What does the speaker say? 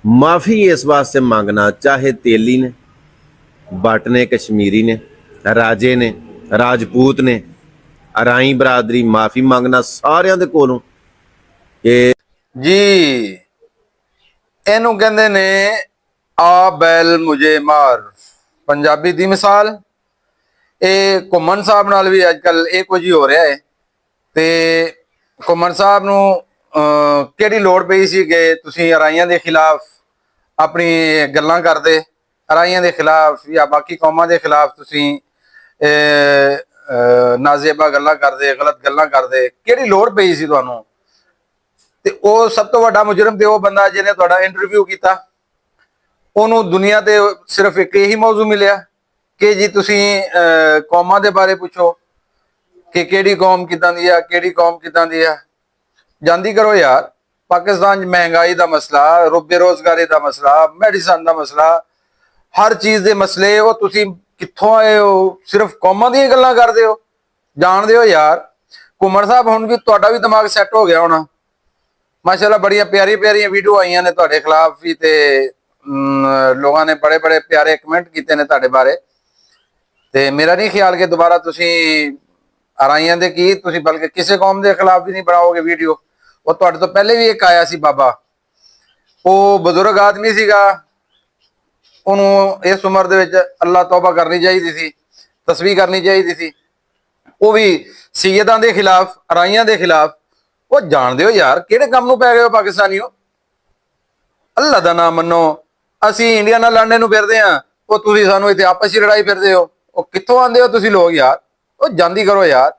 माफी इस वास्ते मांगना, चाहे तेली ने, बट ने, कश्मीरी ने, राजे ने, राजपूत ने, अराई बरादरी, माफी मांगना सारिਆਂ ਦੇ ਕੋਲੋਂ ਕਿ ਜੀ ਇਹਨੂੰ ਕਹਿੰਦੇ ਨੇ ਆ ਬੈਲ ਮੁਝੇ ਮਾਰ। ਪੰਜਾਬੀ ਦੀ ਮਿਸਾਲ। ਇਹ ਘੁੰਮਣ ਸਾਹਿਬ ਨਾਲ ਵੀ ਅੱਜ ਕੱਲ ਇਹ ਕੁਝ ਹੀ ਹੋ ਰਿਹਾ ਹੈ। ਤੇ ਘੁੰਮਣ ਸਾਹਿਬ ਨੂੰ ਕਿਹੜੀ ਲੋੜ ਪਈ ਸੀ ਕਿ ਤੁਸੀਂ ਅਰਾਈਆਂ ਦੇ ਖਿਲਾਫ ਆਪਣੀ ਗੱਲਾਂ ਕਰਦੇ, ਅਰਾਈਆਂ ਦੇ ਖਿਲਾਫ ਜਾਂ ਬਾਕੀ ਕੌਮਾਂ ਦੇ ਖਿਲਾਫ ਤੁਸੀਂ ਨਾਜ਼ੇਬਾ ਗੱਲਾਂ ਕਰਦੇ, ਗਲਤ ਗੱਲਾਂ ਕਰਦੇ, ਕਿਹੜੀ ਲੋੜ ਪਈ ਸੀ ਤੁਹਾਨੂੰ? ਤੇ ਉਹ ਸਭ ਤੋਂ ਵੱਡਾ ਮੁਜਰਮ ਤੇ ਉਹ ਬੰਦਾ ਜਿਹਨੇ ਤੁਹਾਡਾ ਇੰਟਰਵਿਊ ਕੀਤਾ, ਉਹਨੂੰ ਦੁਨੀਆ ਤੇ ਸਿਰਫ ਇੱਕ ਇਹੀ ਮੌਜੂ ਮਿਲਿਆ ਕਿ ਜੀ ਤੁਸੀਂ ਕੌਮਾਂ ਦੇ ਬਾਰੇ ਪੁੱਛੋ ਕਿ ਕਿਹੜੀ ਕੌਮ ਕਿੱਦਾਂ ਦੀ ਆ, ਕਿਹੜੀ ਕੌਮ ਕਿੱਦਾਂ ਦੀ ਆ। ਜਾਂਦੀ ਕਰੋ ਯਾਰ। ਪਾਕਿਸਤਾਨ 'ਚ ਮਹਿੰਗਾਈ ਦਾ ਮਸਲਾ, ਬੇਰੁਜ਼ਗਾਰੀ ਦਾ ਮਸਲਾ, ਮੈਡੀਸਨ ਦਾ ਮਸਲਾ, ਹਰ ਚੀਜ਼ ਦੇ ਮਸਲੇ, ਉਹ ਤੁਸੀਂ ਕਿੱਥੋਂ ਆਏ ਹੋ? ਸਿਰਫ ਕੌਮਾਂ ਦੀਆਂ ਗੱਲਾਂ ਕਰਦੇ ਹੋ। ਜਾਣਦੇ ਹੋ ਯਾਰ, ਘੁੰਮਣ ਸਾਹਿਬ ਹੁਣ ਵੀ ਤੁਹਾਡਾ ਵੀ ਦਿਮਾਗ ਸੈੱਟ ਹੋ ਗਿਆ ਹੋਣਾ। ਮਾਸ਼ਾਅੱਲਾ ਬੜੀਆਂ ਪਿਆਰੀਆਂ ਪਿਆਰੀਆਂ ਵੀਡੀਓ ਆਈਆਂ ਨੇ ਤੁਹਾਡੇ ਖਿਲਾਫ ਵੀ, ਤੇ ਲੋਕਾਂ ਨੇ ਬੜੇ ਬੜੇ ਪਿਆਰੇ ਕਮੈਂਟ ਕੀਤੇ ਨੇ ਤੁਹਾਡੇ ਬਾਰੇ। ਤੇ ਮੇਰਾ ਨਹੀਂ ਖਿਆਲ ਕਿ ਦੁਬਾਰਾ ਤੁਸੀਂ ਅਰਾਈਆਂ ਦੇ ਕੀ, ਤੁਸੀਂ ਬਲਕਿ ਕਿਸੇ ਕੌਮ ਦੇ ਖਿਲਾਫ ਵੀ ਨਹੀਂ ਬਣਾਓਗੇ ਵੀਡੀਓ। ਉਹ ਤੁਹਾਡੇ ਤੋਂ ਪਹਿਲੇ ਵੀ ਇੱਕ ਆਇਆ ਸੀ ਬਾਬਾ, ਉਹ ਬਜ਼ੁਰਗ ਆਦਮੀ ਸੀਗਾ, ਉਹਨੂੰ ਇਸ ਉਮਰ ਦੇ ਵਿੱਚ ਅੱਲਾ ਤੌਬਾ ਕਰਨੀ ਚਾਹੀਦੀ ਸੀ, ਤਸਬੀਹ ਕਰਨੀ ਚਾਹੀਦੀ ਸੀ। ਉਹ ਵੀ ਸੈਯਦਾਂ ਦੇ ਖਿਲਾਫ, ਅਰਾਈਆਂ ਦੇ ਖਿਲਾਫ। ਉਹ ਜਾਣਦੇ ਹੋ ਯਾਰ ਕਿਹੜੇ ਕੰਮ ਨੂੰ ਪੈ ਗਏ ਹੋ ਪਾਕਿਸਤਾਨੀਓ? ਅੱਲਾ ਦਾ ਨਾਮ ਮੰਨੋ। ਅਸੀਂ ਇੰਡੀਆ ਨਾਲ ਲੜਨੇ ਨੂੰ ਫਿਰਦੇ ਆ, ਉਹ ਤੁਸੀਂ ਸਾਨੂੰ ਇੱਥੇ ਆਪਸ 'ਚ ਲੜਾਈ ਫਿਰਦੇ ਹੋ। ਉਹ ਕਿੱਥੋਂ ਆਉਂਦੇ ਹੋ ਤੁਸੀਂ ਲੋਕ ਯਾਰ? ਉਹ ਜਾਂਦੀ ਕਰੋ ਯਾਰ।